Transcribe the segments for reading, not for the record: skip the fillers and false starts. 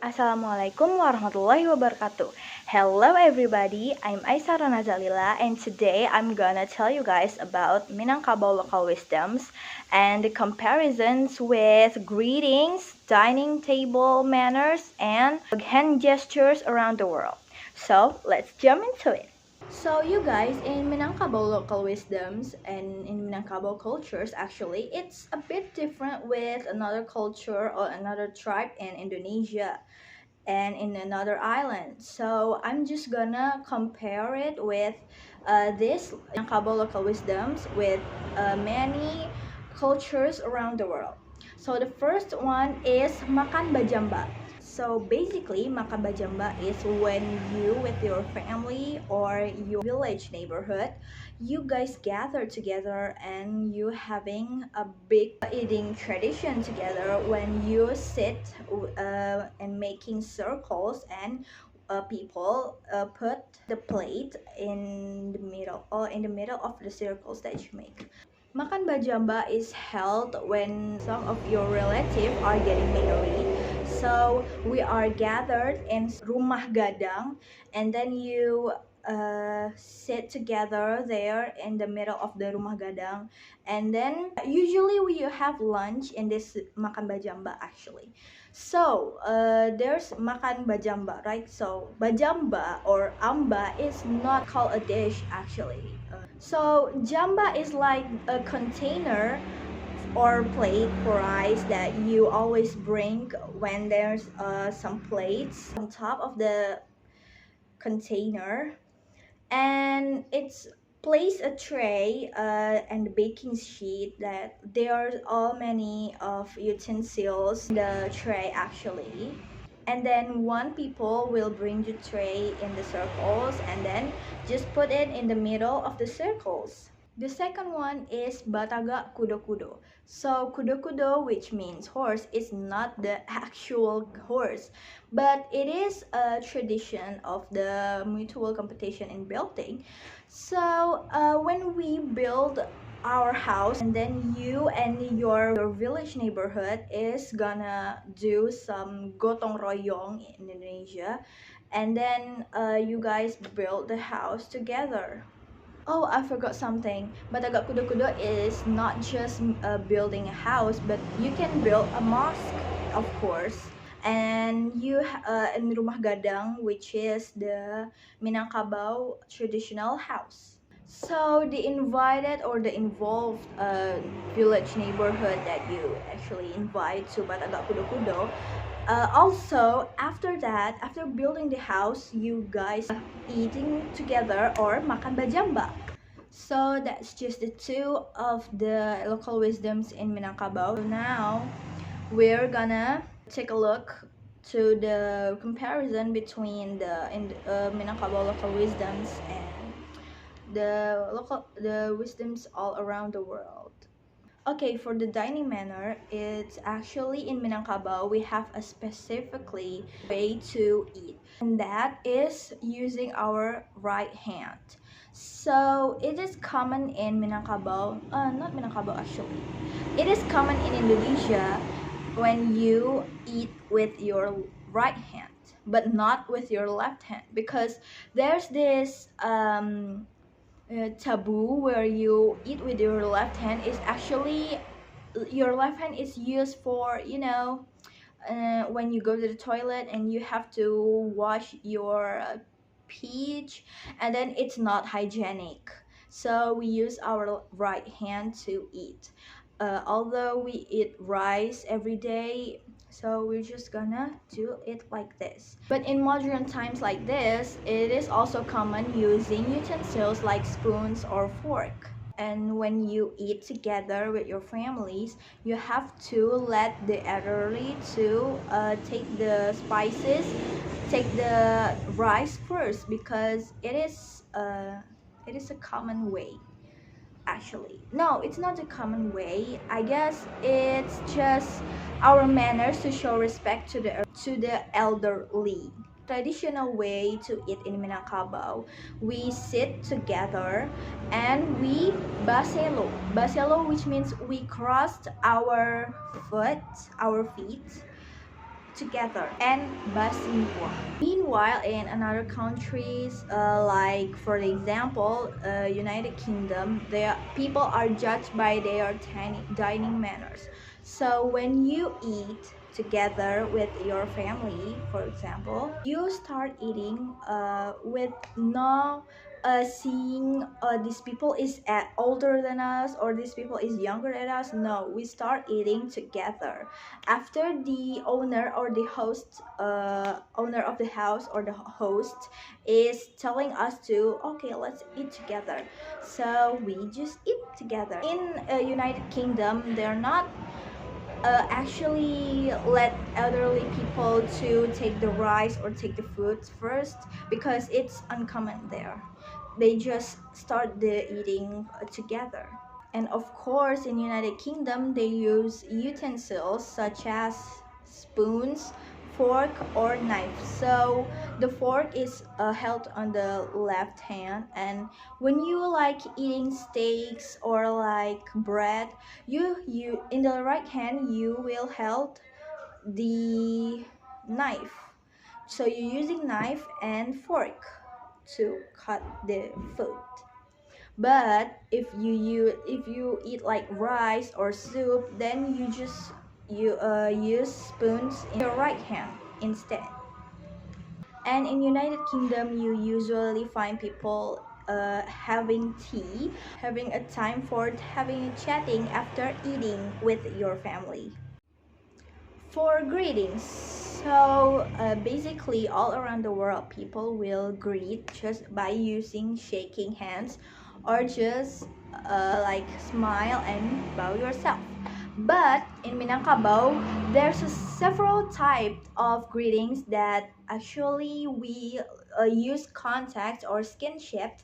Assalamualaikum warahmatullahi wabarakatuh. Hello everybody, I'm Aisara Nazalila and today I'm gonna tell you guys about Minangkabau local wisdoms and the comparisons with greetings, dining table manners, and hand gestures around the world. So let's jump into it. So you guys, in Minangkabau local wisdoms and in Minangkabau cultures, actually, it's a bit different with another culture or another tribe in Indonesia and in another island. So I'm just gonna compare it with this Minangkabau local wisdoms with many cultures around the world. So the first one is makan bajamba. So basically, makan bajamba is when you with your family or your village neighborhood, you guys gather together and you having a big eating tradition together when you sit and making circles and people put the plate in the middle or in the middle of the circles that you make. Makan bajamba is held when some of your relatives are getting married. So we are gathered in rumah gadang, and then you sit together there in the middle of the rumah gadang, and then usually we have lunch in this makan bajamba actually. So there's makan bajamba, right? So bajamba or amba is not called a dish actually. So jamba is like a container or plate for rice that you always bring when there's some plates on top of the container, and it's place a tray and the baking sheet that there's all many of utensils in the tray actually, and then one people will bring the tray in the circles and then just put it in the middle of the circles. The second one is bataga kudo kudo. So kudo kudo, which means horse, is not the actual horse, but it is a tradition of the mutual competition in building. So when we build our house and then you and your village neighborhood is gonna do some gotong royong in Indonesia, and then you guys build the house together. Oh, I forgot something. Bataga Kudo Kudo is not just building a house, but you can build a mosque, of course. And you in Rumah Gadang, which is the Minangkabau traditional house. So the invited or the involved village neighborhood that you actually invite to Bataga Kudo Kudo. Also, after that, after building the house, you guys are eating together or makan bajamba. So that's just the two of the local wisdoms in Minangkabau. Now we're gonna take a look to the comparison between the Minangkabau local wisdoms and the wisdoms all around the world. Okay, for the dining manner, it's actually in Minangkabau we have a specifically way to eat, and that is using our right hand. So it is common in Minangkabau, not Minangkabau actually. It is common in Indonesia when you eat with your right hand, but not with your left hand, because there's this taboo where you eat with your left hand. Is actually your left hand is used for when you go to the toilet and you have to wash your peach, and then it's not hygienic, so we use our right hand to eat. Although we eat rice every day, so we're just gonna do it like this. But in modern times like this, it is also common using utensils like spoons or fork. And when you eat together with your families, you have to let the elderly to take the spices, take the rice first, because it is a common way. Actually, no, it's not a common way. I guess it's just our manners to show respect to the elderly. Traditional way to eat in Minangkabau, we sit together and we baselo. Baselo, which means we crossed our feet together and basimpuah. Meanwhile, in another countries, like for example, United Kingdom, people are judged by their dining manners. So when you eat together with your family, for example, you start eating with no seeing these people is older than us or these people is younger than us. No, we start eating together after the owner or the host, owner of the house or the host is telling us to, okay, let's eat together, so we just eat together. In United Kingdom, they're not actually let elderly people to take the rice or take the foods first, because it's uncommon there. They just start the eating together. And of course, in United Kingdom, they use utensils such as spoons, fork, or knife. So the fork is held on the left hand, and when you like eating steaks or like bread, you in the right hand you will hold the knife. So you're using knife and fork to cut the food. But if you eat like rice or soup, then you just use spoons in your right hand instead. And in United Kingdom, you usually find people having tea, having a time for having a chatting after eating with your family. For greetings, so basically all around the world people will greet just by using shaking hands or just like smile and bow yourself. But in Minangkabau, there's several types of greetings that actually we use contact or skinship.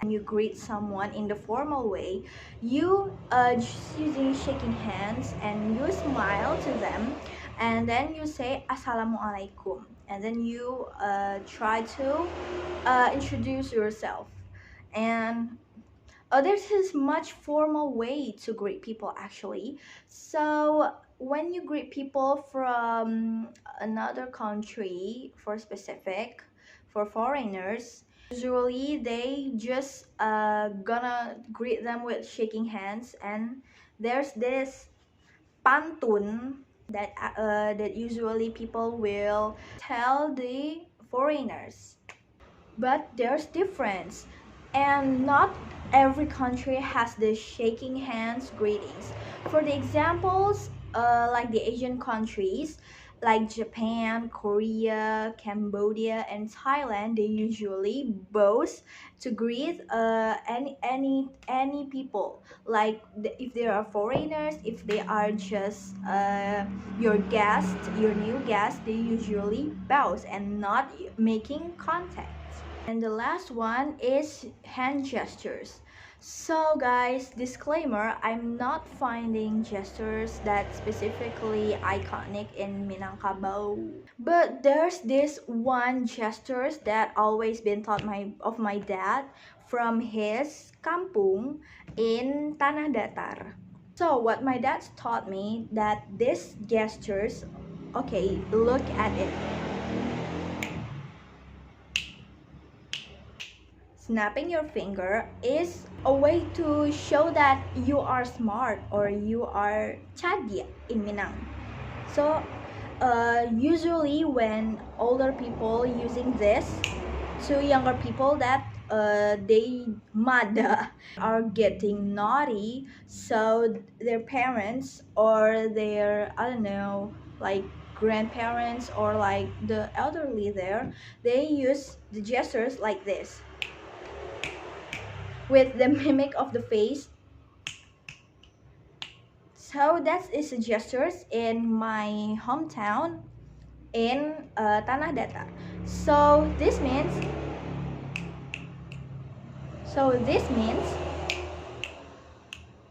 And you greet someone in the formal way, you just using shaking hands and you smile to them, and then you say assalamualaikum, and then you try to introduce yourself. And there's this much formal way to greet people actually. So when you greet people from another country, for specific, for foreigners, usually they just gonna greet them with shaking hands, and there's this pantun that usually people will tell the foreigners. But there's difference, and not every country has the shaking hands greetings. For the examples, like the Asian countries like Japan, Korea, Cambodia, and Thailand, they usually bows to greet any people. Like if they are foreigners, if they are just your guest, your new guest, they usually bows and not making contact. And the last one is hand gestures. So guys, disclaimer, I'm not finding gestures that specifically iconic in Minangkabau. But there's this one gestures that always been taught of my dad from his kampung in Tanah Datar. So what my dad taught me that these gestures, okay, look at it. Snapping your finger is a way to show that you are smart or you are cadia in Minang. So usually when older people using this to younger people that they mada are getting naughty, so their parents or their, I don't know, like grandparents or like the elderly there, they use the gestures like this with the mimic of the face. So that is the gestures in my hometown in Tanah Datar. So this means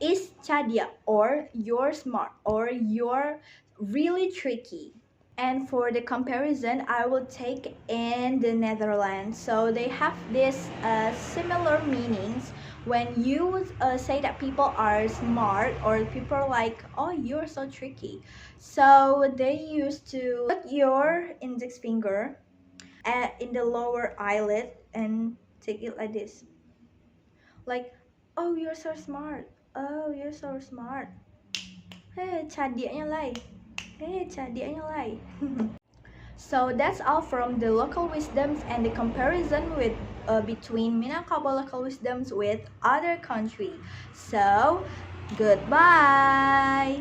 is cadia or you're smart or you're really tricky. And for the comparison, I will take in the Netherlands. So they have this similar meanings when you say that people are smart, or people are like, oh, you're so tricky, so they used to put your index finger in the lower eyelid and take it like this, like, oh, you're so smart, oh, you're so smart, cadianya lay, cadianya lay. So that's all from the local wisdoms and the comparison with between Minangkabau local wisdoms with other country. So goodbye.